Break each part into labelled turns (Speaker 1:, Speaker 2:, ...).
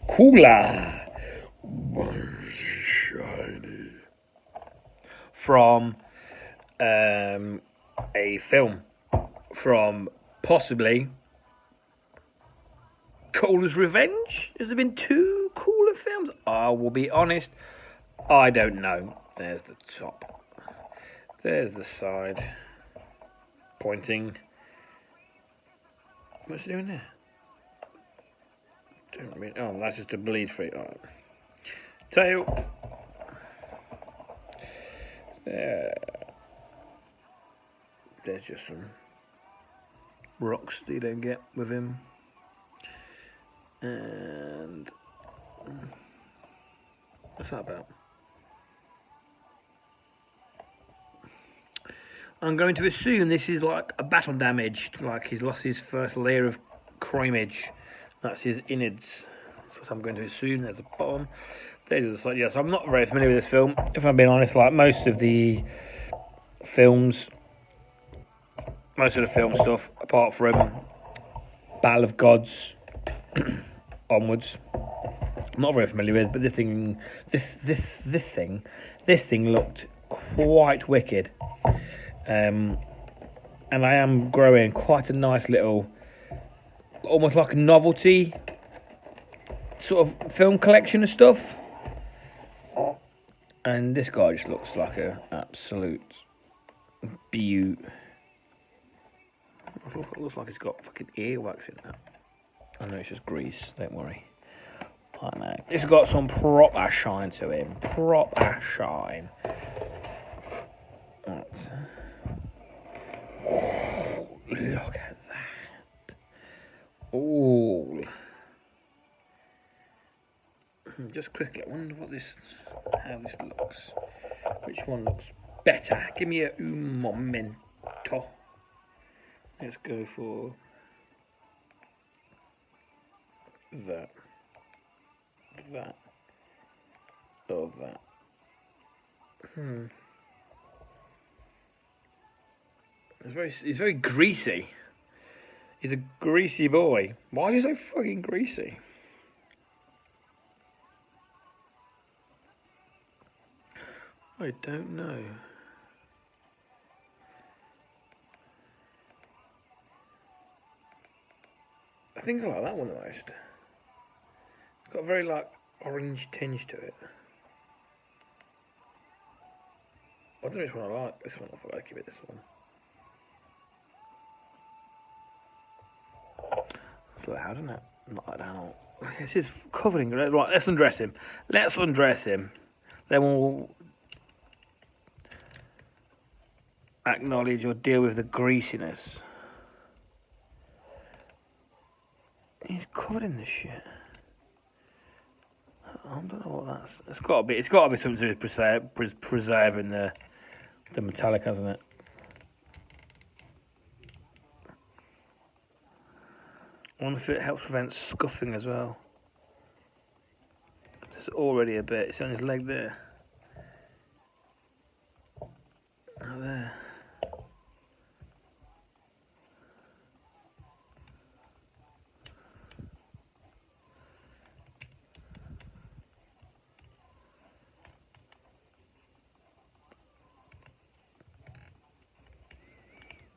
Speaker 1: Cooler. Shiny. From a film from possibly Cooler's Revenge. Has there been two Cooler films? I will be honest, I don't know. There's the top. There's the side. Pointing. What's he doing there? Don't mean. Oh, that's just a bleed free. Right. Tail. There. There's just some rocks that you don't get with him. And what's that about? I'm going to assume this is like a battle damaged, like he's lost his first layer of crimage. That's his innards. That's what I'm going to assume. There's a bottom. There's the side. Yes, I'm not very familiar with this film. If I'm being honest, like most of the film stuff, apart from Battle of Gods onwards, I'm not very familiar with. But this thing looked quite wicked, and I am growing quite a nice little, almost like a novelty sort of film collection of stuff. And this guy just looks like an absolute beaut. It looks like he's got fucking earwax in that. I know it's just grease, don't worry. I know. It's got some proper shine to him. Proper shine. Right. Oh, look at that. Oh. Just quickly, I wonder how this looks. Which one looks better? Give me un momento. Let's go for that, or that. He's very greasy. He's a greasy boy. Why is he so fucking greasy? I don't know. I think I like that one the most. It's got a very like orange tinge to it. I don't know which one I like. This one, I thought I'd give it this one. It's loud, isn't it? Not like that. This is covering. Right, let's undress him. Then we'll acknowledge or deal with the greasiness. He's covered in this shit. I don't know what that's. It's got to be something to do with preserving the metallic, hasn't it? I wonder if it helps prevent scuffing as well. There's already a bit. It's on his leg there. Oh, there.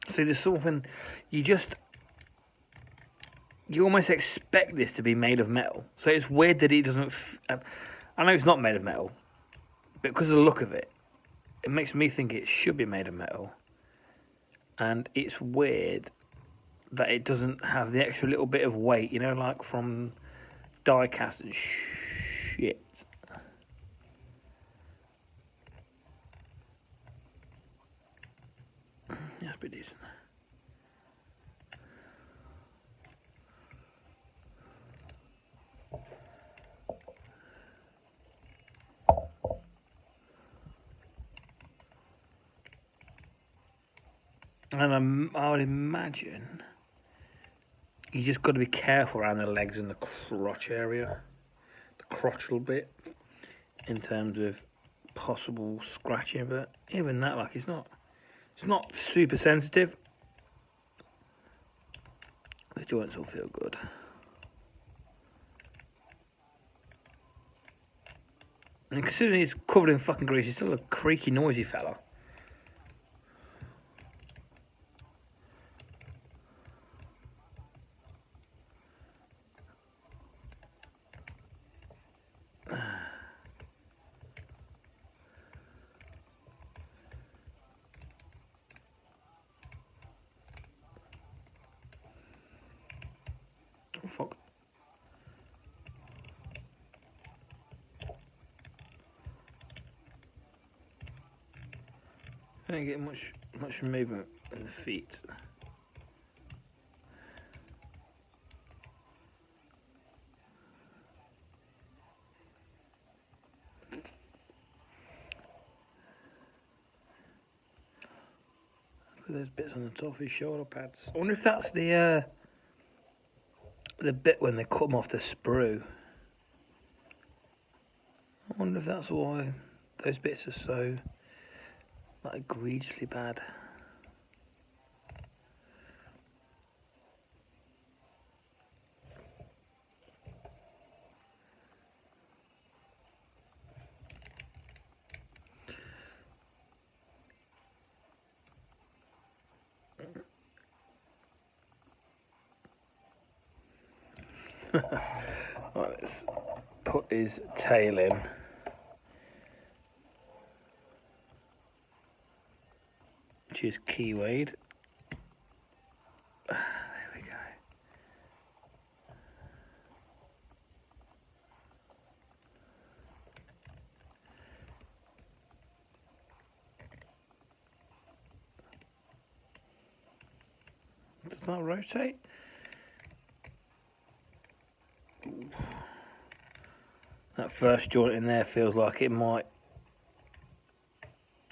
Speaker 1: See, there's something you almost expect this to be made of metal. So it's weird that it doesn't. I know it's not made of metal, but because of the look of it, it makes me think it should be made of metal. And it's weird that it doesn't have the extra little bit of weight, you know, like from die cast and shit. That's pretty decent. And I would imagine you just got to be careful around the legs and the crotch area, the crotchal bit, in terms of possible scratching. But even that, like, it's not super sensitive. The joints will feel good. And considering he's covered in fucking grease, he's still a creaky, noisy fella. Oh, fuck. I don't get much movement in the feet. Look at those bits on the top of his shoulder pads. I wonder if that's the bit when they cut them off the sprue. I wonder if that's why those bits are so like egregiously bad. Right, let's put his tail in. Which is keywayed. There we go. Does that rotate? Ooh. That first joint in there feels like it might.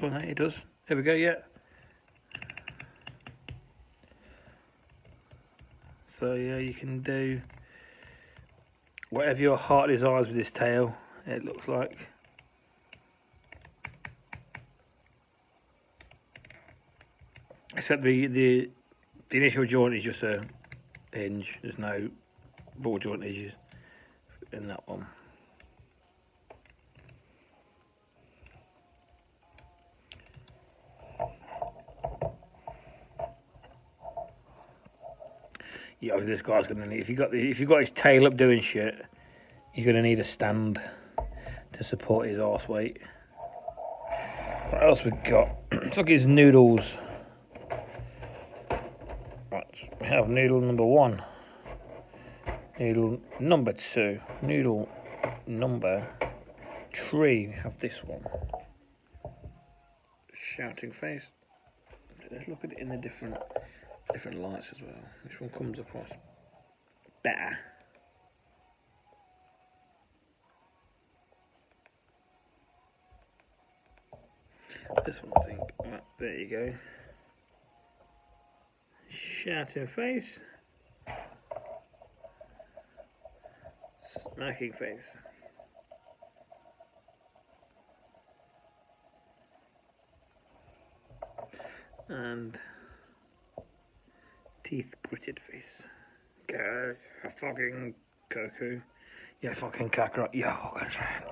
Speaker 1: Oh no, it does. There we go, yeah. So yeah, you can do whatever your heart desires with this tail, it looks like. Except the initial joint is just a hinge, there's no ball joint edges in that one. Yeah, this guy's gonna need. If you got his tail up doing shit, you're gonna need a stand to support his arse weight. What else we got? Let's look at his noodles. Right, we have noodle number 1, noodle number 2, noodle number 3. We have this one. Shouting face. Let's look at it in the different lights as well. Which one comes across better? This one, I think. Right, there you go. Shouting face. Smacking face. And teeth gritted face. Go, you fucking cuckoo. You fucking kakarot. You fucking train.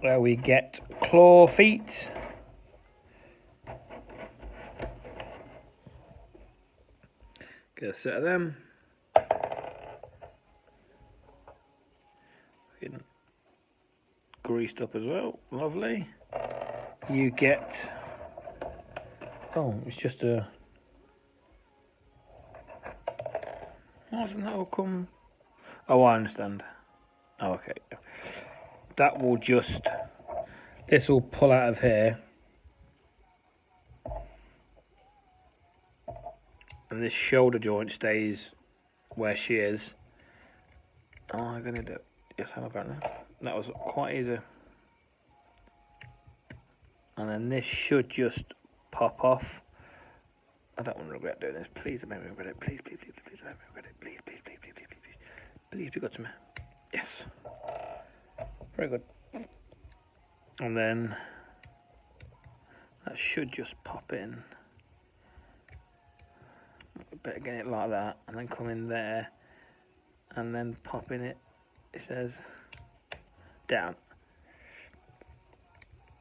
Speaker 1: Where we get claw feet. Get a set of them. Greased up as well. Lovely. You get. Oh, it's just a. Doesn't that all come? Oh, I understand. Oh, okay. That will just. This will pull out of here. And this shoulder joint stays where she is. Oh, I'm going to do it. Yes, I'm about that. That was quite easy. And then this should just pop off. I don't want to regret doing this. Please don't make me regret it. Please, please, please, please don't make me regret it. Please, please, please, please, please, please, please. Please be good to me. Yes. Very good. And then that should just pop in. Better get it like that, and then come in there, and then pop in it. It says down.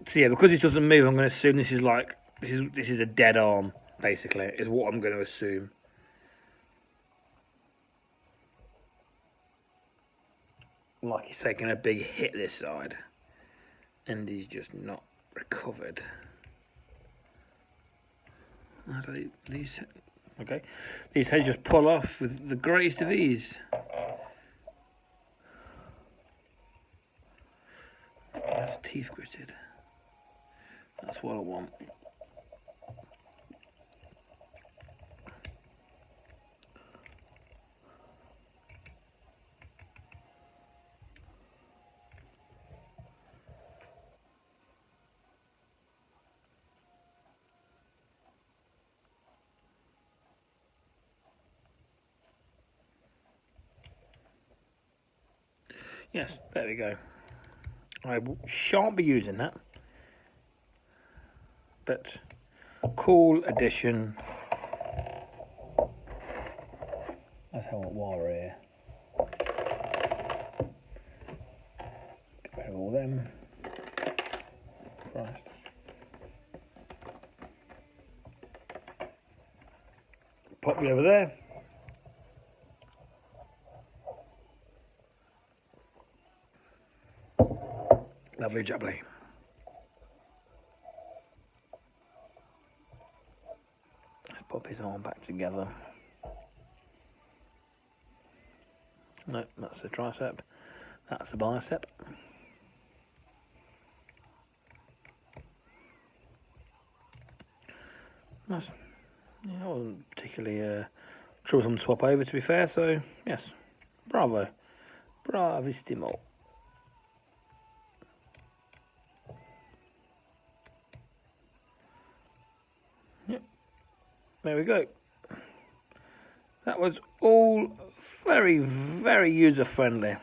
Speaker 1: So yeah, because this doesn't move, I'm going to assume this is like this is a dead arm. Basically, is what I'm going to assume. Like he's taking a big hit this side, and he's just not recovered. Okay, these heads just pull off with the greatest of ease. That's teeth gritted. That's what I want. Yes, there we go. I shan't be using that, but cool addition. That's how I wire here. Get rid of all them. Christ. Pop me over there. Lovely jubbly. Let's pop his arm back together. No, that's the tricep. That's the bicep. Nice. Yeah, I wasn't particularly troublesome to swap over, to be fair, so yes. Bravo. Bravissimo. Yep. There we go. That was all very, very user-friendly.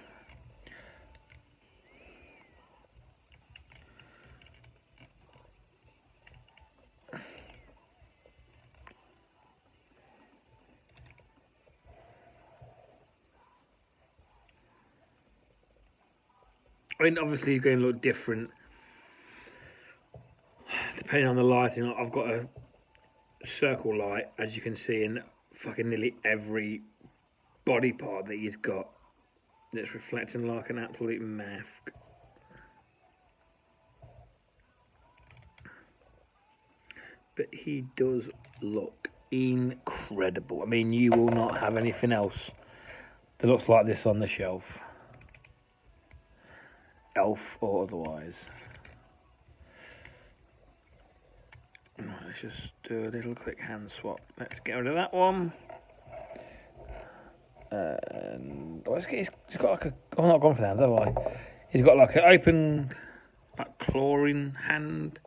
Speaker 1: I mean, obviously, it's going to look different depending on the lighting. I've got a circle light, as you can see, in fucking nearly every body part that he's got. That's reflecting like an absolute mask. But he does look incredible. I mean, you will not have anything else that looks like this on the shelf. Elf or otherwise. Let's just do a little quick hand swap. Let's get rid of that one. And he's got like a. I'm not gone for that, have I? He's got like an open, like clawing hand.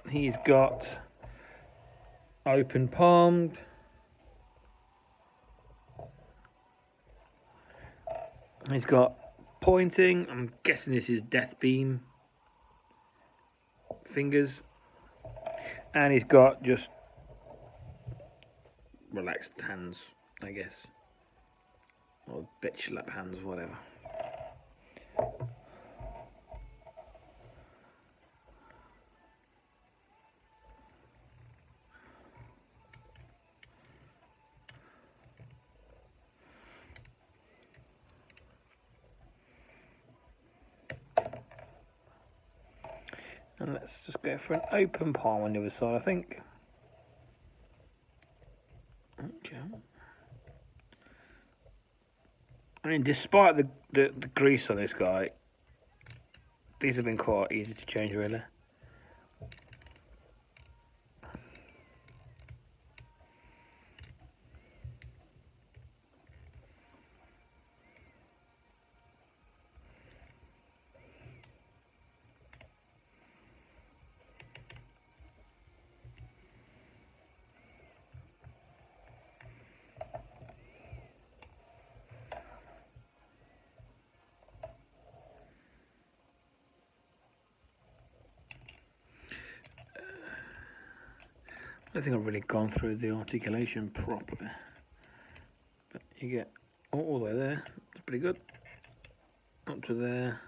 Speaker 1: He's got open palmed. He's got pointing. I'm guessing this is death beam fingers. And he's got just relaxed hands, I guess. Or bitch slap hands, whatever. And let's just go for an open palm on the other side, I think. Okay. I mean, despite the grease on this guy, these have been quite easy to change, really. I don't think I've really gone through the articulation properly. But you get all the way there. It's pretty good. Up to there.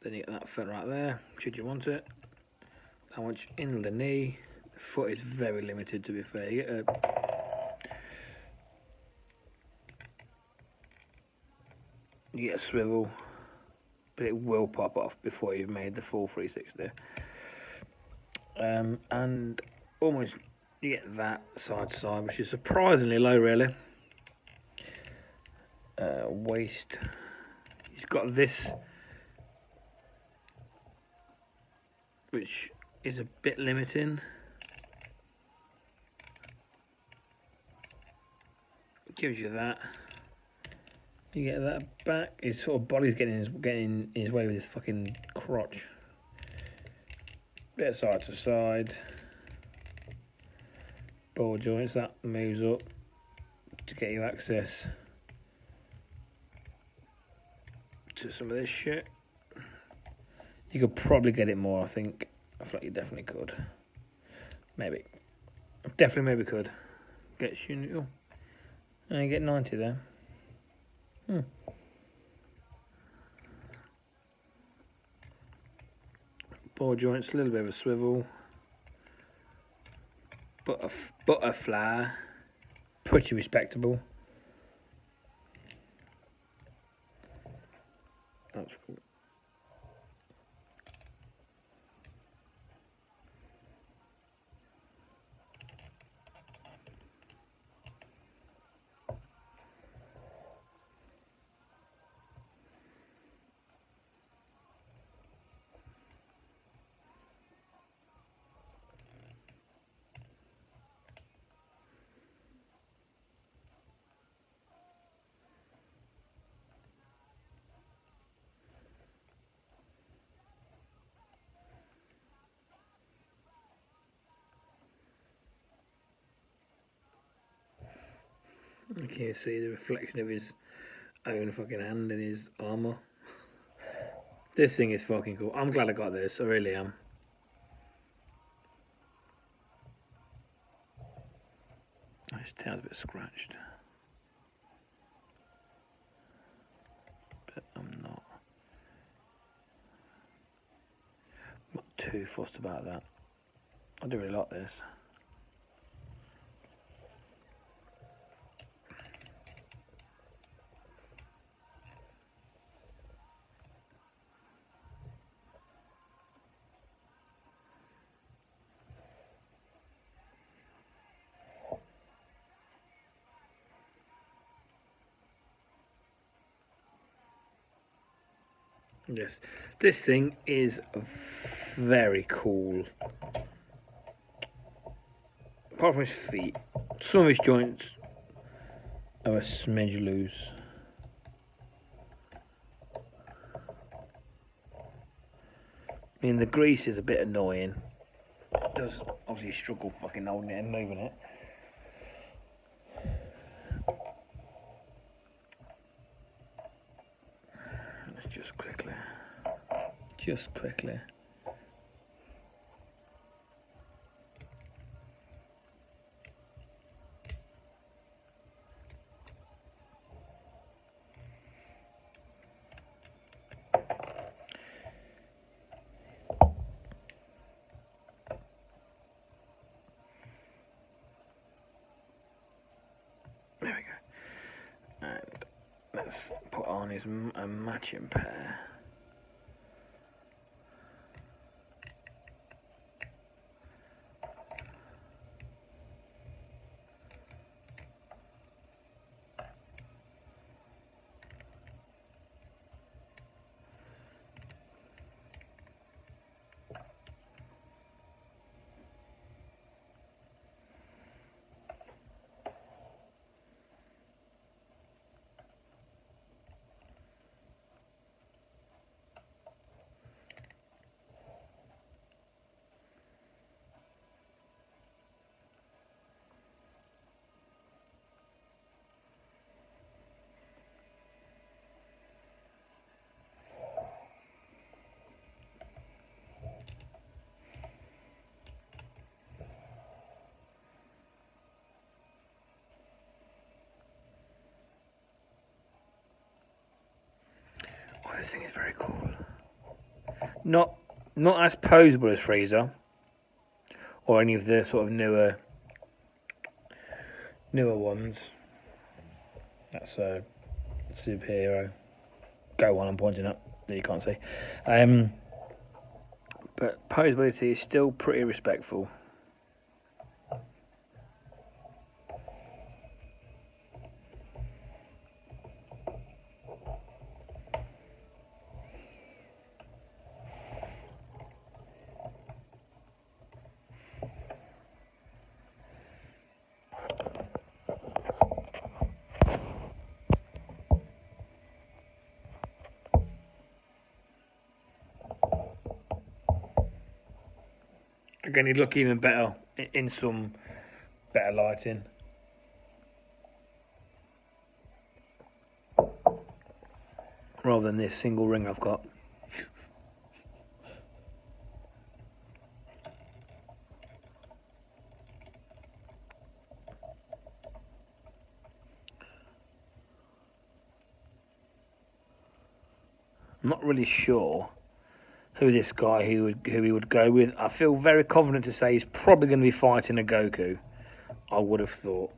Speaker 1: Then you get that fit right there, should you want it. That much in the knee. The foot is very limited, to be fair. You get a swivel, but it will pop off before you've made the full 360. And almost you get that side to side, which is surprisingly low, really. Waist. He's got this, which is a bit limiting. Gives you that. You get that back. His sort of body's getting in his way with his fucking crotch. Bit of side to side. Ball joints, that moves up to get you access to some of this shit. You could probably get it more, I think. I feel like you definitely could. Maybe. Definitely maybe could. Gets you... And you get 90 there. Ball joints, a little bit of a swivel. Butterfly. Pretty respectable. That's cool. You can see the reflection of his own fucking hand in his armour. This thing is fucking cool. I'm glad I got this, I really am. His tail's a bit scratched. But I'm not too fussed about that. I do really like this. Yes, this thing is very cool. Apart from his feet, some of his joints are a smidge loose. I mean, the grease is a bit annoying. It does obviously struggle fucking holding it and moving it. Let's just quickly. There we go. And let's put on a matching pair. Oh, this thing is very cool. Not as posable as Freezer or any of the sort of newer ones. That's a superhero. Go on, I'm pointing up that you can't see. But posability is still pretty respectful. Again, he'd look even better in some better lighting. Rather than this single ring I've got. I'm not really sure who this guy who he would go with. I feel very confident to say he's probably going to be fighting a Goku. I would have thought.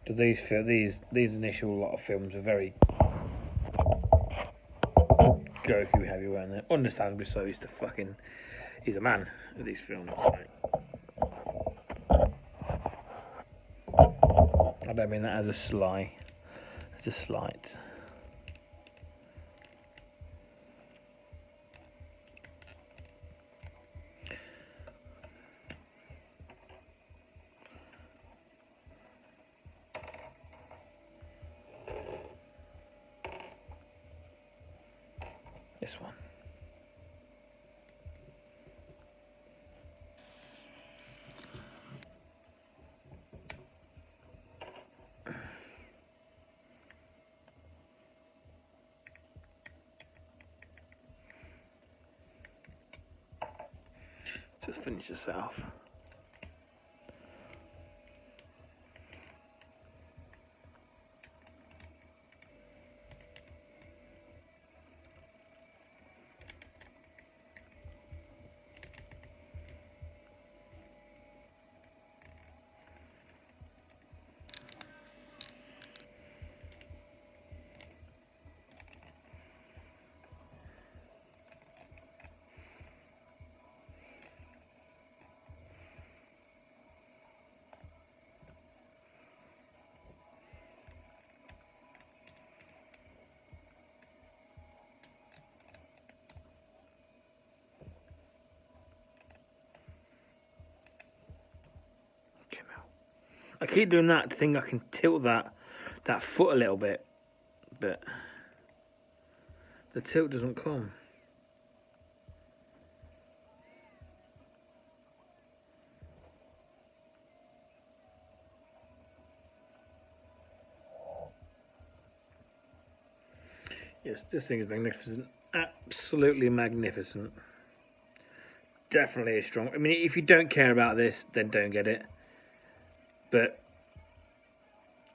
Speaker 1: Because these initial lot of films are very Goku heavy, weren't they? Understandably so. He's a man of these films. So. I don't mean that as a slight. This one. Just finish this off. I keep doing that to think I can tilt that foot a little bit, but the tilt doesn't come. Yes, this thing is magnificent. Absolutely magnificent. Definitely a strong. I mean, if you don't care about this, then don't get it. But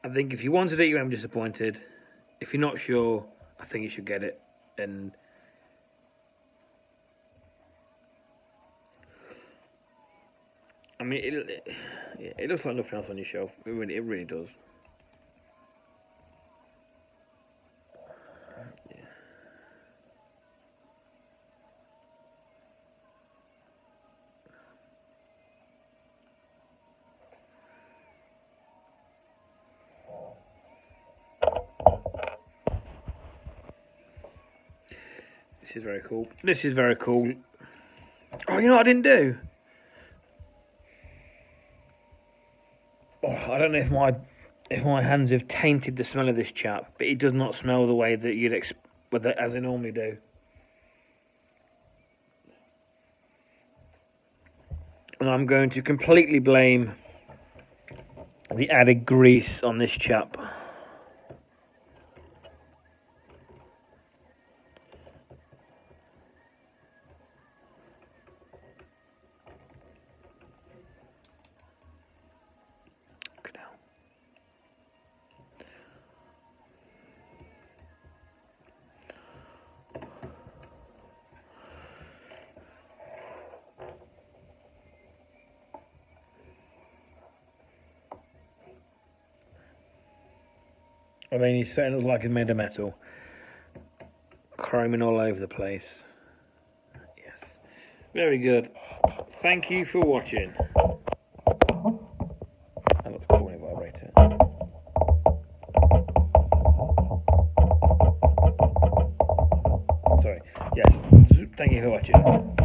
Speaker 1: I think if you wanted it, you won't be disappointed. If you're not sure, I think you should get it. And I mean, it looks like nothing else on your shelf. It really does. This is very cool. This is very cool. Oh, you know what I didn't do? Oh, I don't know if my hands have tainted the smell of this chap, but it does not smell the way that you'd as they normally do. And I'm going to completely blame the added grease on this chap. I mean, he certainly looks like he's made of metal. Chroming all over the place. Yes. Very good. Thank you for watching. That looks cool when it vibrates it. Sorry. Yes. Thank you for watching.